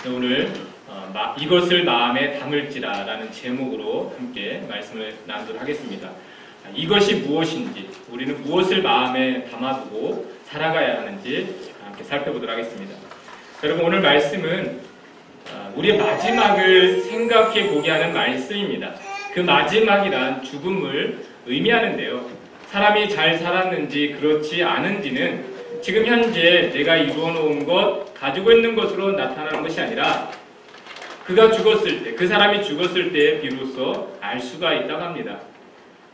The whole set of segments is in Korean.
오늘 이것을 마음에 담을지라라는 제목으로 함께 말씀을 나누도록 하겠습니다. 이것이 무엇인지, 우리는 무엇을 마음에 담아두고 살아가야 하는지 함께 살펴보도록 하겠습니다. 여러분, 오늘 말씀은 우리의 마지막을 생각해 보게 하는 말씀입니다. 그 마지막이란 죽음을 의미하는데요. 사람이 잘 살았는지 그렇지 않은지는 지금 현재 내가 이루어놓은 것, 가지고 있는 것으로 나타나는 것이 아니라 그가 죽었을 때, 그 사람이 죽었을 때 비로소 알 수가 있다고 합니다.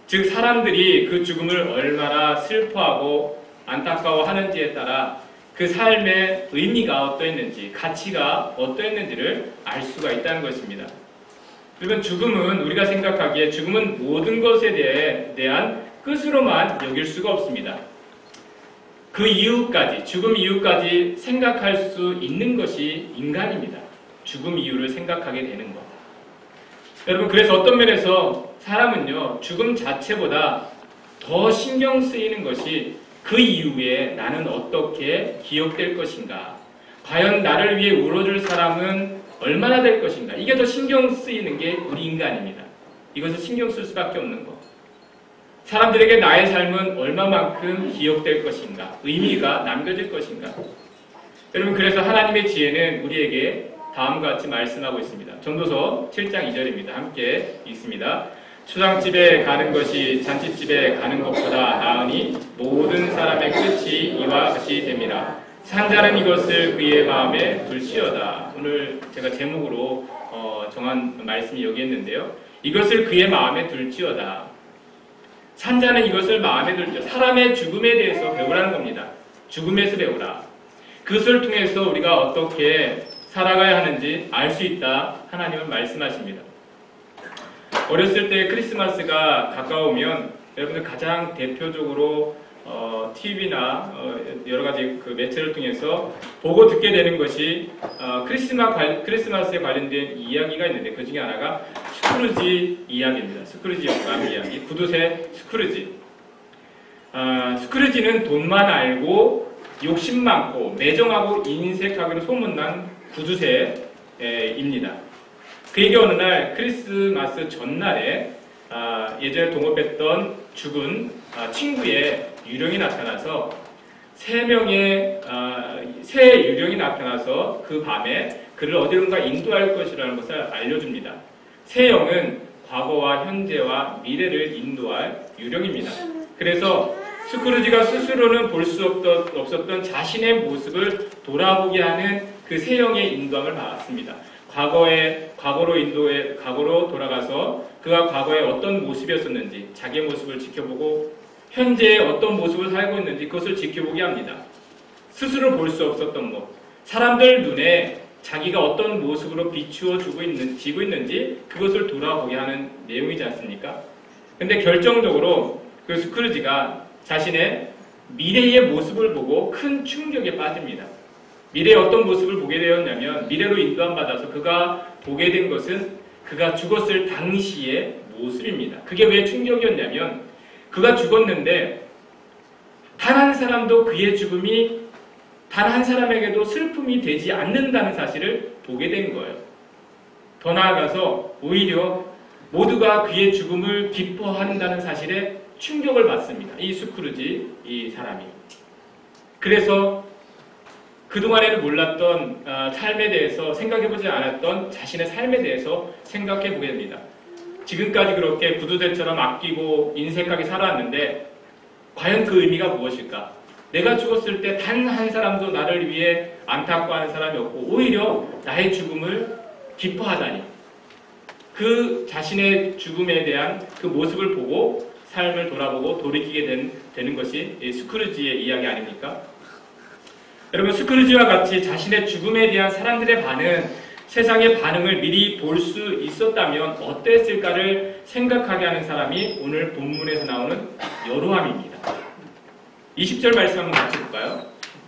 즉, 사람들이 그 죽음을 얼마나 슬퍼하고 안타까워하는지에 따라 그 삶의 의미가 어떠했는지, 가치가 어떠했는지를 알 수가 있다는 것입니다. 그러면 죽음은, 우리가 생각하기에 죽음은 모든 것에 대한 끝으로만 여길 수가 없습니다. 그 이후까지, 죽음 이후까지 생각할 수 있는 것이 인간입니다. 죽음 이후를 생각하게 되는 것. 여러분, 그래서 어떤 면에서 사람은요, 죽음 자체보다 더 신경 쓰이는 것이 그 이후에 나는 어떻게 기억될 것인가, 과연 나를 위해 울어줄 사람은 얼마나 될 것인가, 이게 더 신경 쓰이는 게 우리 인간입니다. 이것을 신경 쓸 수밖에 없는 것. 사람들에게 나의 삶은 얼마만큼 기억될 것인가, 의미가 남겨질 것인가. 여러분, 그래서 하나님의 지혜는 우리에게 다음과 같이 말씀하고 있습니다. 전도서 7장 2절입니다. 함께 읽습니다. 초상집에 가는 것이 잔치집에 가는 것보다 나으니 모든 사람의 끝이 이와 같이 됩니다. 산자는 이것을 그의 마음에 둘지어다. 오늘 제가 제목으로 정한 말씀이 여기 있는데요. 이것을 그의 마음에 둘지어다. 산자는 이것을 마음에 둘지어다. 사람의 죽음에 대해서 배우라는 겁니다. 죽음에서 배우라. 그것을 통해서 우리가 어떻게 살아가야 하는지 알 수 있다. 하나님은 말씀하십니다. 어렸을 때 크리스마스가 가까우면 여러분들 가장 대표적으로 TV나 여러 가지 그 매체를 통해서 보고 듣게 되는 것이 크리스마스에 관련된 이야기가 있는데, 그 중에 하나가 스크루지 이야기입니다. 스크루지 영감 이야기. 구두쇠 스크루지. 스크루지는 돈만 알고 욕심 많고 매정하고 인색하기로 소문난 구두쇠입니다. 그에게 어느 날 크리스마스 전날에 예전에 동업했던 죽은 친구의 유령이 나타나서 새 유령이 나타나서 그 밤에 그를 어디론가 인도할 것이라는 것을 알려줍니다. 새 영은 과거와 현재와 미래를 인도할 유령입니다. 그래서 스크루지가 스스로는 볼 수 없었던 자신의 모습을 돌아보게 하는 그 새 영의 인도함을 받았습니다. 과거로 돌아가서 그가 과거에 어떤 모습이었었는지, 자기의 모습을 지켜보고 현재에 어떤 모습을 살고 있는지 그것을 지켜보게 합니다. 스스로 볼 수 없었던 것, 사람들 눈에 자기가 어떤 모습으로 비추어 지고 있는지 그것을 돌아보게 하는 내용이지 않습니까? 근데 결정적으로 그 스크루지가 자신의 미래의 모습을 보고 큰 충격에 빠집니다. 미래의 어떤 모습을 보게 되었냐면, 미래로 인도함받아서 그가 보게 된 것은 그가 죽었을 당시의 모습입니다. 그게 왜 충격이었냐면, 그가 죽었는데 단 한 사람도 그의 죽음이 단 한 사람에게도 슬픔이 되지 않는다는 사실을 보게 된 거예요. 더 나아가서 오히려 모두가 그의 죽음을 기뻐한다는 사실에 충격을 받습니다. 이 스크루지, 이 사람이. 그래서 그동안에는 몰랐던 삶에 대해서 생각해보지 않았던 자신의 삶에 대해서 생각해보게 됩니다. 지금까지 그렇게 구두쇠처럼 아끼고 인색하게 살아왔는데 과연 그 의미가 무엇일까? 내가 죽었을 때 단 한 사람도 나를 위해 안타까워하는 사람이 없고 오히려 나의 죽음을 기뻐하다니, 그 자신의 죽음에 대한 그 모습을 보고 삶을 돌아보고 돌이키게 되는 것이 스크루지의 이야기 아닙니까? 여러분, 스크루지와 같이 자신의 죽음에 대한 사람들의 반응, 세상의 반응을 미리 볼 수 있었다면 어땠을까를 생각하게 하는 사람이 오늘 본문에서 나오는 여로함입니다. 20절 말씀 한번 같이 볼까요?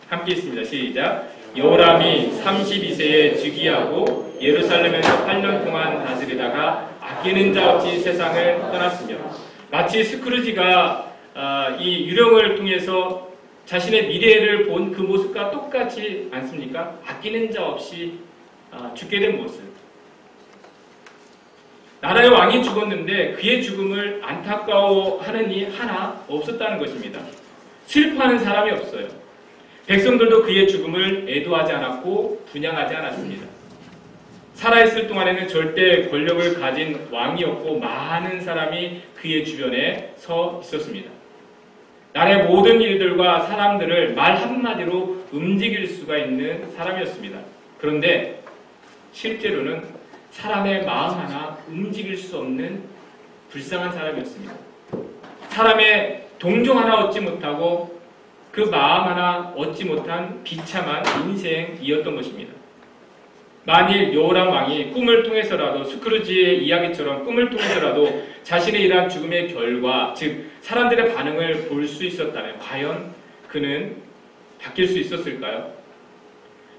함께 있습니다. 시작. 여호람이 32세에 즉위하고 예루살렘에서 8년 동안 다스리다가 아끼는 자 없이 세상을 떠났으며, 마치 스크루지가 이 유령을 통해서 자신의 미래를 본 그 모습과 똑같지 않습니까? 아끼는 자 없이 죽게 된 모습. 나라의 왕이 죽었는데 그의 죽음을 안타까워하는 이 하나 없었다는 것입니다. 슬퍼하는 사람이 없어요. 백성들도 그의 죽음을 애도하지 않았고 분향하지 않았습니다. 살아있을 동안에는 절대 권력을 가진 왕이었고 많은 사람이 그의 주변에 서 있었습니다. 나라의 모든 일들과 사람들을 말 한마디로 움직일 수가 있는 사람이었습니다. 그런데 실제로는 사람의 마음 하나 움직일 수 없는 불쌍한 사람이었습니다. 사람의 동정 하나 얻지 못하고 그 마음 하나 얻지 못한 비참한 인생이었던 것입니다. 만일 여호람 왕이 꿈을 통해서라도 스크루지의 이야기처럼 꿈을 통해서라도 자신의 이러한 죽음의 결과, 즉 사람들의 반응을 볼 수 있었다면 과연 그는 바뀔 수 있었을까요?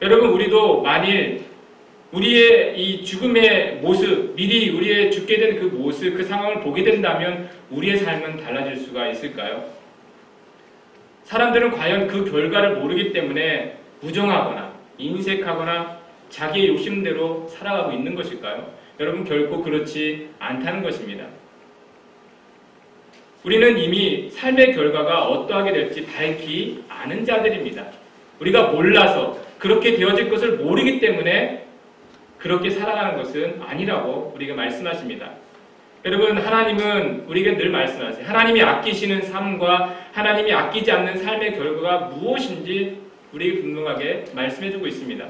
여러분, 우리도 만일 우리의 이 죽음의 모습, 미리 우리의 죽게 된 그 모습, 그 상황을 보게 된다면 우리의 삶은 달라질 수가 있을까요? 사람들은 과연 그 결과를 모르기 때문에 부정하거나 인색하거나 자기의 욕심대로 살아가고 있는 것일까요? 여러분, 결코 그렇지 않다는 것입니다. 우리는 이미 삶의 결과가 어떠하게 될지 밝히 아는 자들입니다. 우리가 몰라서 그렇게 되어질 것을 모르기 때문에 그렇게 살아가는 것은 아니라고 우리가 말씀하십니다. 여러분, 하나님은 우리에게 늘 말씀하세요. 하나님이 아끼시는 삶과 하나님이 아끼지 않는 삶의 결과가 무엇인지 우리에게 분명하게 말씀해주고 있습니다.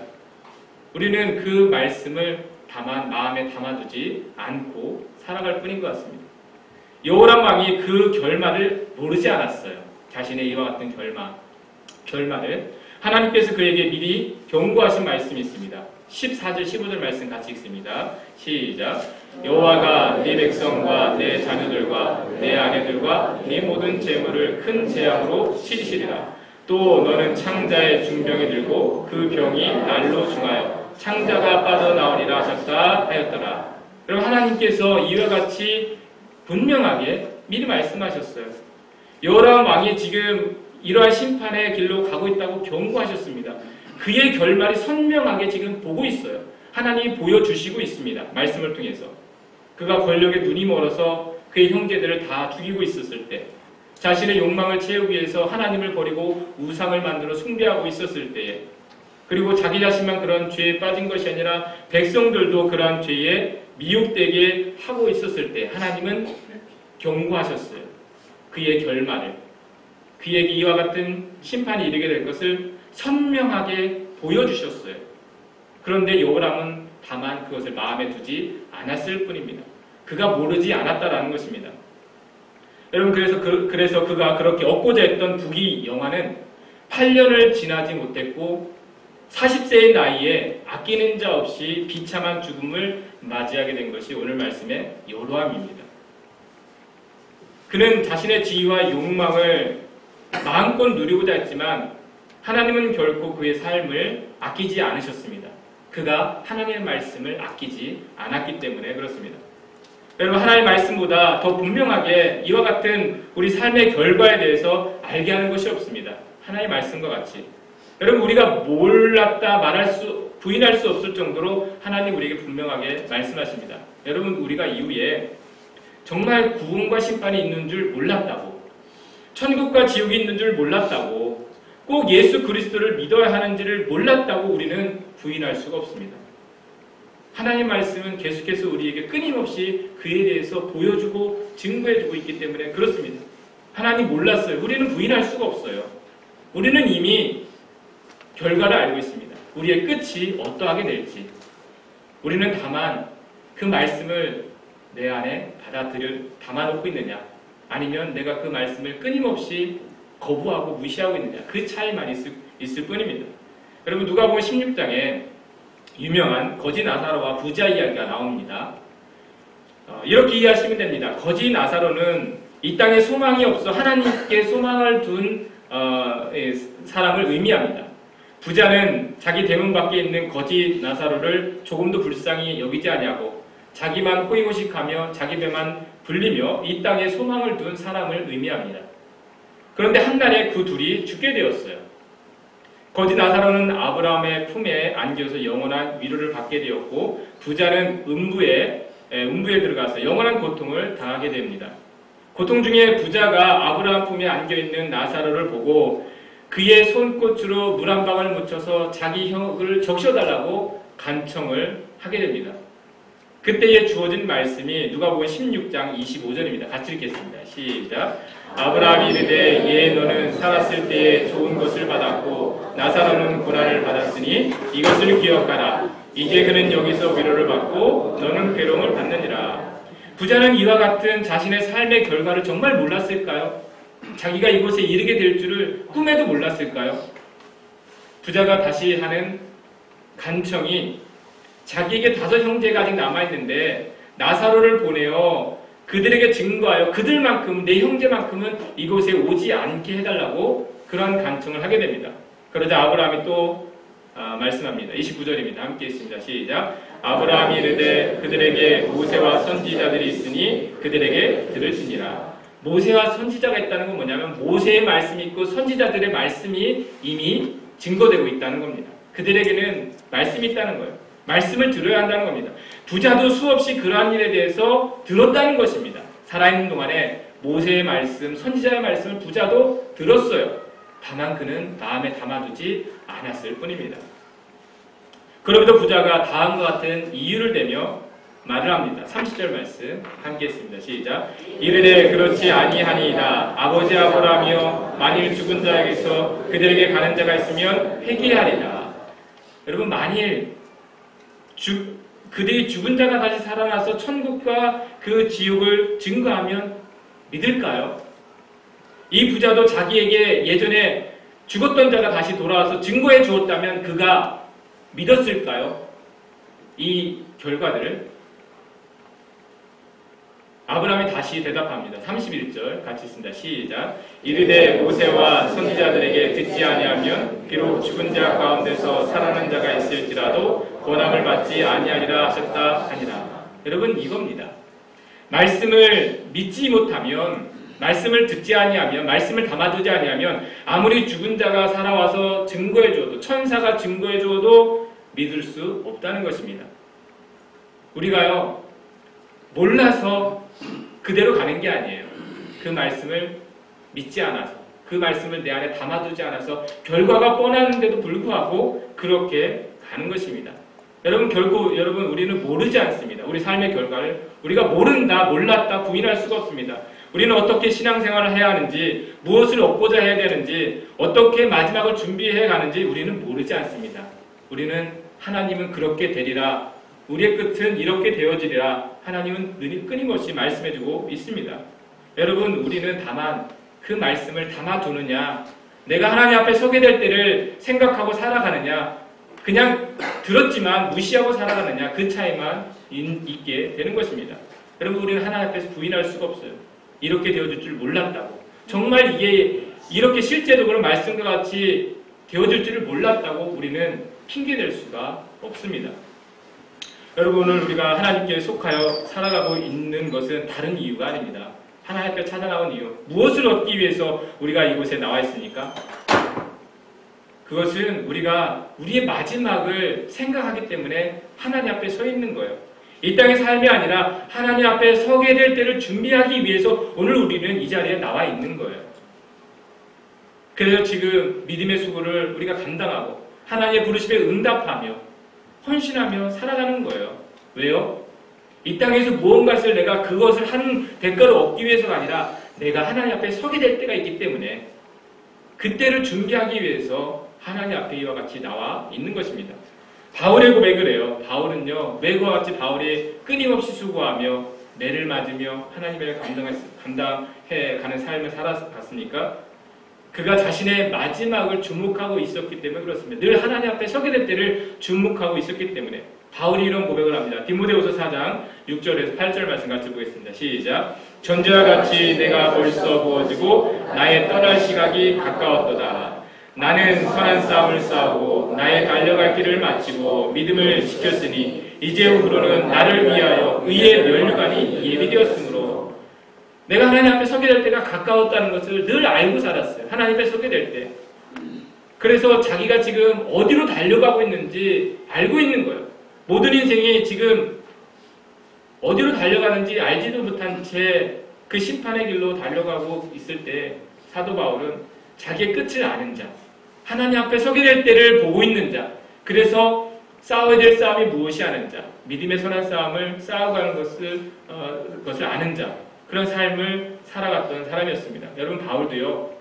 우리는 그 말씀을 다만 마음에 담아두지 않고 살아갈 뿐인 것 같습니다. 여호람 왕이 그 결말을 모르지 않았어요. 자신의 이와 같은 결말을 하나님께서 그에게 미리 경고하신 말씀이 있습니다. 14절 15절 말씀 같이 읽습니다. 시작. 여호와가 네 백성과 내 자녀들과 내 아내들과 네 모든 재물을 큰 재앙으로 치리시리라. 또 너는 창자의 중병이 들고 그 병이 날로 중하여 창자가 빠져나오리라 하셨다 하였더라. 여러분, 하나님께서 이와 같이 분명하게 미리 말씀하셨어요. 여호람 왕이 지금 이러한 심판의 길로 가고 있다고 경고하셨습니다. 그의 결말이 선명하게 지금 보고 있어요. 하나님이 보여주시고 있습니다. 말씀을 통해서. 그가 권력에 눈이 멀어서 그의 형제들을 다 죽이고 있었을 때, 자신의 욕망을 채우기 위해서 하나님을 버리고 우상을 만들어 숭배하고 있었을 때에, 그리고 자기 자신만 그런 죄에 빠진 것이 아니라 백성들도 그러한 죄에 미혹되게 하고 있었을 때 하나님은 경고하셨어요. 그의 결말을, 그에게 이와 같은 심판이 이르게 될 것을 선명하게 보여주셨어요. 그런데 여호람은 다만 그것을 마음에 두지 않았을 뿐입니다. 그가 모르지 않았다라는 것입니다. 여러분, 그래서 그가 그렇게 얻고자 했던 부귀영화는 8년을 지나지 못했고 40세의 나이에 아끼는 자 없이 비참한 죽음을 맞이하게 된 것이 오늘 말씀의 여로함입니다. 그는 자신의 지위와 욕망을 마음껏 누리고자 했지만 하나님은 결코 그의 삶을 아끼지 않으셨습니다. 그가 하나님의 말씀을 아끼지 않았기 때문에 그렇습니다. 여러분, 하나님의 말씀보다 더 분명하게 이와 같은 우리 삶의 결과에 대해서 알게 하는 것이 없습니다. 하나님의 말씀과 같이. 여러분, 우리가 몰랐다 부인할 수 없을 정도로 하나님 우리에게 분명하게 말씀하십니다. 여러분, 우리가 이후에 정말 구원과 심판이 있는 줄 몰랐다고, 천국과 지옥이 있는 줄 몰랐다고, 꼭 예수 그리스도를 믿어야 하는지를 몰랐다고 우리는 부인할 수가 없습니다. 하나님 말씀은 계속해서 우리에게 끊임없이 그에 대해서 보여주고 증거해주고 있기 때문에 그렇습니다. 하나님 몰랐어요. 우리는 부인할 수가 없어요. 우리는 이미 결과를 알고 있습니다. 우리의 끝이 어떠하게 될지. 우리는 다만 그 말씀을 내 안에 담아놓고 있느냐, 아니면 내가 그 말씀을 끊임없이 거부하고 무시하고 있느냐, 그 차이만 있을 뿐입니다. 여러분, 누가복음 16장에 유명한 거지 나사로와 부자 이야기가 나옵니다. 이렇게 이해하시면 됩니다. 거지 나사로는 이 땅에 소망이 없어 하나님께 소망을 둔 사람을 의미합니다. 부자는 자기 대문 밖에 있는 거지 나사로를 조금도 불쌍히 여기지 아니하고 자기만 호의호식하며 자기 배만 불리며 이 땅에 소망을 둔 사람을 의미합니다. 그런데 한날에 그 둘이 죽게 되었어요. 거지 나사로는 아브라함의 품에 안겨서 영원한 위로를 받게 되었고 부자는 음부에 들어가서 영원한 고통을 당하게 됩니다. 고통 중에 부자가 아브라함 품에 안겨있는 나사로를 보고 그의 손꽃으로 물 한 방울 묻혀서 자기 혀를 적셔달라고 간청을 하게 됩니다. 그때에 주어진 말씀이 누가복음 16장 25절입니다. 같이 읽겠습니다. 시작. 아브라함이 이르되 예 너는 살았을 때에 좋은 것을 받았고 나사로는 고난을 받았으니 이것을 기억하라. 이제 그는 여기서 위로를 받고 너는 괴로움을 받느니라. 부자는 이와 같은 자신의 삶의 결과를 정말 몰랐을까요? 자기가 이곳에 이르게 될 줄을 꿈에도 몰랐을까요? 부자가 다시 하는 간청이 자기에게 5 형제가 아직 남아있는데 나사로를 보내어 그들에게 증거하여 그들만큼 내 형제만큼은 이곳에 오지 않게 해달라고 그러한 간청을 하게 됩니다. 그러자 아브라함이 또 말씀합니다. 29절입니다. 함께 있습니다. 시작. 아브라함이 이르되 그들에게 모세와 선지자들이 있으니 그들에게 들을지니라. 모세와 선지자가 있다는 건 뭐냐면 모세의 말씀이 있고 선지자들의 말씀이 이미 증거되고 있다는 겁니다. 그들에게는 말씀이 있다는 거예요. 말씀을 들어야 한다는 겁니다. 부자도 수없이 그러한 일에 대해서 들었다는 것입니다. 살아있는 동안에 모세의 말씀, 선지자의 말씀을 부자도 들었어요. 다만 그는 마음에 담아두지 않았을 뿐입니다. 그럼에도 부자가 다음과 같은 이유를 대며 말을 합니다. 30절 말씀 함께 했습니다. 시작. 이르되 그렇지 아니하니이다. 아버지 아브라함이여 만일 죽은 자에게서 그들에게 가는 자가 있으면 회개하리라. 여러분 만일 그들이 죽은 자가 다시 살아나서 천국과 그 지옥을 증거하면 믿을까요? 이 부자도 자기에게 예전에 죽었던 자가 다시 돌아와서 증거해 주었다면 그가 믿었을까요? 이 결과들을 아브라함이 다시 대답합니다. 31절 같이 있습니다. 시작. 이르되 모세와 선지자들에게 듣지 아니하면 비록 죽은 자 가운데서 살아난 자가 있을지라도 권함을 받지 아니하리라 하셨다 하니라. 여러분 이겁니다. 말씀을 믿지 못하면 말씀을 듣지 아니하면 말씀을 담아두지 아니하면 아무리 죽은 자가 살아와서 증거해 주어도 천사가 증거해 주어도 믿을 수 없다는 것입니다. 우리가요 몰라서 그대로 가는 게 아니에요. 그 말씀을 믿지 않아서 그 말씀을 내 안에 담아두지 않아서 결과가 뻔하는데도 불구하고 그렇게 가는 것입니다. 여러분 우리는 모르지 않습니다. 우리 삶의 결과를 우리가 모른다, 몰랐다 부인할 수가 없습니다. 우리는 어떻게 신앙생활을 해야 하는지, 무엇을 얻고자 해야 되는지, 어떻게 마지막을 준비해 가는지 우리는 모르지 않습니다. 우리는 하나님은 그렇게 되리라, 우리의 끝은 이렇게 되어지리라 하나님은 끊임없이 말씀해주고 있습니다. 여러분 우리는 다만 그 말씀을 담아두느냐, 내가 하나님 앞에 서게 될 때를 생각하고 살아가느냐, 그냥 들었지만 무시하고 살아가느냐, 그 차이만 있게 되는 것입니다. 여러분 우리는 하나님 앞에서 부인할 수가 없어요. 이렇게 되어질 줄 몰랐다고, 정말 이게 이렇게 실제적으로 말씀과 같이 되어질 줄을 몰랐다고 우리는 핑계댈 수가 없습니다. 여러분 오늘 우리가 하나님께 속하여 살아가고 있는 것은 다른 이유가 아닙니다. 하나님 앞에 찾아나온 이유, 무엇을 얻기 위해서 우리가 이곳에 나와 있습니까? 그것은 우리가 우리의 마지막을 생각하기 때문에 하나님 앞에 서 있는 거예요. 이 땅의 삶이 아니라 하나님 앞에 서게 될 때를 준비하기 위해서 오늘 우리는 이 자리에 나와 있는 거예요. 그래서 지금 믿음의 수고를 우리가 감당하고 하나님의 부르심에 응답하며 헌신하며 살아가는 거예요. 왜요? 이 땅에서 무언가를 내가 그것을 하는 대가를 얻기 위해서가 아니라 내가 하나님 앞에 서게 될 때가 있기 때문에 그때를 준비하기 위해서 하나님 앞에 이와 같이 나와 있는 것입니다. 바울의 고백을 해요. 바울은요, 매일과 같이 바울이 끊임없이 수고하며 매를 맞으며 하나님을 감당해 가는 삶을 살아갔으니까 그가 자신의 마지막을 주목하고 있었기 때문에 그렇습니다. 늘 하나님 앞에 서게 될 때를 주목하고 있었기 때문에 바울이 이런 고백을 합니다. 디모데후서 4장 6절에서 8절 말씀 같이 보겠습니다. 시작. 전제와 같이 내가 벌써 부어지고 나의 떠날 시각이 가까웠도다. 나는 선한 싸움을 싸우고 나의 달려갈 길을 마치고 믿음을 지켰으니 이제후로는 나를 위하여 의의 면류관이 예비되었으므로 내가 하나님 앞에 서게 될 때가 가까웠다는 것을 늘 알고 살았어요. 하나님 앞에 서게 될 때 그래서 자기가 지금 어디로 달려가고 있는지 알고 있는 거예요. 모든 인생이 지금 어디로 달려가는지 알지도 못한 채 그 심판의 길로 달려가고 있을 때 사도 바울은 자기의 끝을 아는 자, 하나님 앞에 서게 될 때를 보고 있는 자, 그래서 싸워야 될 싸움이 무엇이 아는 자, 믿음의 선한 싸움을 싸워가는 것을 아는 자, 그런 삶을 살아갔던 사람이었습니다. 여러분, 바울도요,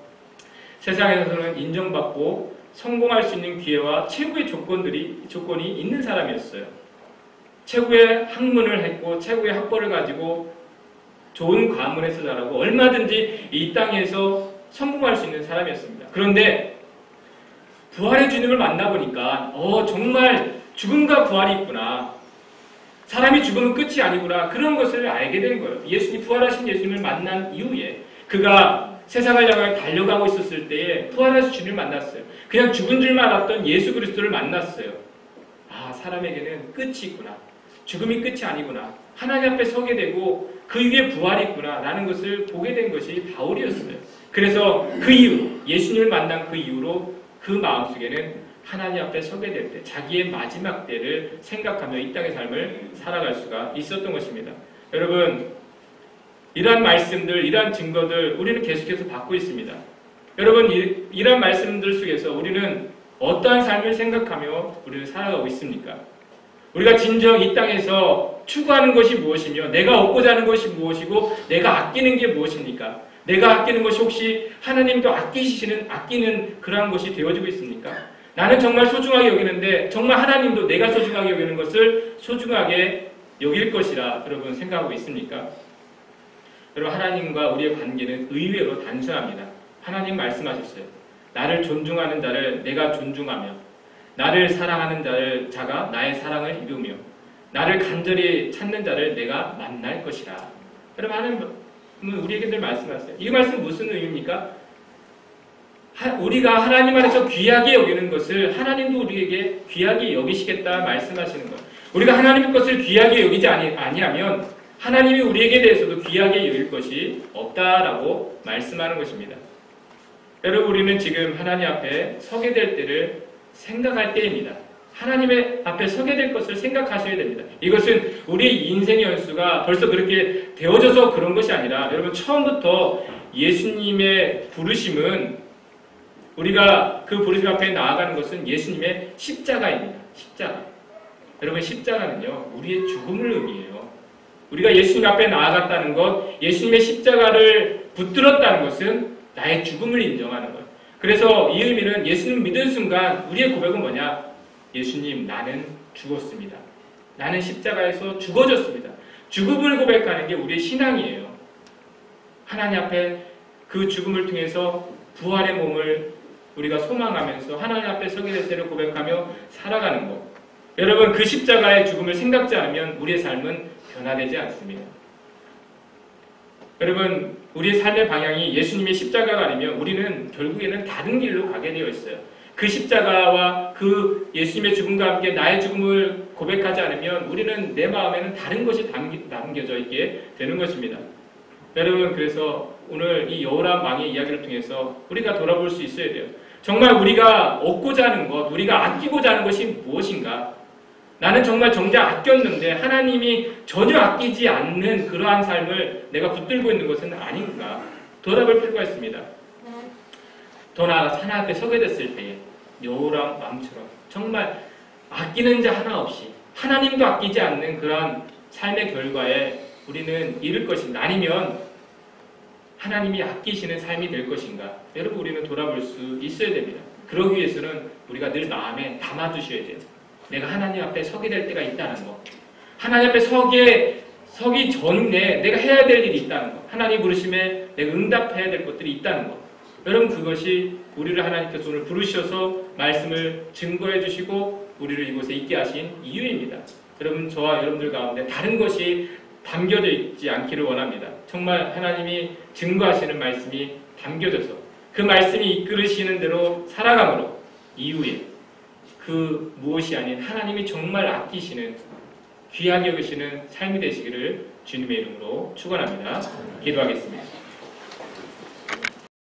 세상에서는 인정받고 성공할 수 있는 기회와 최고의 조건이 있는 사람이었어요. 최고의 학문을 했고 최고의 학벌을 가지고 좋은 가문에서 자라고 얼마든지 이 땅에서 성공할 수 있는 사람이었습니다. 그런데 부활의 주님을 만나보니까 정말 죽음과 부활이 있구나. 사람이 죽으면 끝이 아니구나. 그런 것을 알게 된 거예요. 부활하신 예수님을 만난 이후에 그가 세상을 향해 달려가고 있었을 때에 부활하신 주님을 만났어요. 그냥 죽은 줄만 알았던 예수 그리스도를 만났어요. 사람에게는 끝이 있구나. 죽음이 끝이 아니구나. 하나님 앞에 서게 되고 그 위에 부활이 있구나 라는 것을 보게 된 것이 바울이었어요. 그래서 그 이후 예수님을 만난 그 이후로 그 마음속에는 하나님 앞에 서게 될 때 자기의 마지막 때를 생각하며 이 땅의 삶을 살아갈 수가 있었던 것입니다. 여러분, 이러한 말씀들, 이러한 증거들 우리는 계속해서 받고 있습니다. 여러분, 이러한 말씀들 속에서 우리는 어떠한 삶을 생각하며 우리는 살아가고 있습니까? 우리가 진정 이 땅에서 추구하는 것이 무엇이며 내가 얻고자 하는 것이 무엇이고 내가 아끼는 게 무엇입니까? 내가 아끼는 것이 혹시 하나님도 아끼는 그러한 것이 되어지고 있습니까? 나는 정말 소중하게 여기는데 정말 하나님도 내가 소중하게 여기는 것을 소중하게 여길 것이라 여러분 생각하고 있습니까? 여러분, 하나님과 우리의 관계는 의외로 단순합니다. 하나님 말씀하셨어요. 나를 존중하는 자를 내가 존중하며 나를 사랑하는 자가 나의 사랑을 이루며 나를 간절히 찾는 자를 내가 만날 것이라. 여러분, 하나님은 우리에게 늘 말씀하세요. 이 말씀 무슨 의미입니까? 우리가 하나님 안에서 귀하게 여기는 것을 하나님도 우리에게 귀하게 여기시겠다 말씀하시는 것. 우리가 하나님의 것을 귀하게 여기지 아니하면 하나님이 우리에게 대해서도 귀하게 여길 것이 없다라고 말씀하는 것입니다. 여러분, 우리는 지금 하나님 앞에 서게 될 때를 생각할 때입니다. 하나님의 앞에 서게 될 것을 생각하셔야 됩니다. 이것은 우리 인생의 연수가 벌써 그렇게 되어져서 그런 것이 아니라 여러분, 처음부터 예수님의 부르심은 우리가 그 부르심 앞에 나아가는 것은 예수님의 십자가입니다. 십자가. 여러분, 십자가는요, 우리의 죽음을 의미해요. 우리가 예수님 앞에 나아갔다는 것, 예수님의 십자가를 붙들었다는 것은 나의 죽음을 인정하는 것. 그래서 이 의미는 예수님 믿은 순간 우리의 고백은 뭐냐? 예수님, 나는 죽었습니다. 나는 십자가에서 죽어졌습니다. 죽음을 고백하는 게 우리의 신앙이에요. 하나님 앞에 그 죽음을 통해서 부활의 몸을 우리가 소망하면서 하나님 앞에 서게 될 때를 고백하며 살아가는 것. 여러분, 그 십자가의 죽음을 생각지 않으면 우리의 삶은 변화되지 않습니다. 여러분, 우리의 삶의 방향이 예수님의 십자가가 아니면 우리는 결국에는 다른 길로 가게 되어 있어요. 그 십자가와 그 예수님의 죽음과 함께 나의 죽음을 고백하지 않으면 우리는 내 마음에는 다른 것이 담겨져 있게 되는 것입니다. 여러분, 그래서 오늘 이 여호람 왕의 이야기를 통해서 우리가 돌아볼 수 있어야 돼요. 정말 우리가 얻고자 하는 것, 우리가 아끼고자 하는 것이 무엇인가? 나는 정말 정작 아꼈는데 하나님이 전혀 아끼지 않는 그러한 삶을 내가 붙들고 있는 것은 아닌가? 돌아볼 필요가 있습니다. 더 나아가 하나님 앞에 서게 됐을 때에 여호람 왕처럼 정말 아끼는 자 하나 없이 하나님도 아끼지 않는 그러한 삶의 결과에 우리는 이를 것인가? 아니면 하나님이 아끼시는 삶이 될 것인가? 여러분, 우리는 돌아볼 수 있어야 됩니다. 그러기 위해서는 우리가 늘 마음에 담아두셔야 돼요. 내가 하나님 앞에 서게 될 때가 있다는 것. 하나님 앞에 서기 전에 내가 해야 될 일이 있다는 것. 하나님 부르심에 내가 응답해야 될 것들이 있다는 것. 여러분, 그것이 우리를 하나님께서 오늘 부르셔서 말씀을 증거해 주시고 우리를 이곳에 있게 하신 이유입니다. 여러분, 저와 여러분들 가운데 다른 것이 담겨져 있지 않기를 원합니다. 정말 하나님이 증거하시는 말씀이 담겨져서 그 말씀이 이끌으시는 대로 살아감으로 이후에 그 무엇이 아닌 하나님이 정말 아끼시는 귀하게 여기시는 삶이 되시기를 주님의 이름으로 축원합니다. 기도하겠습니다.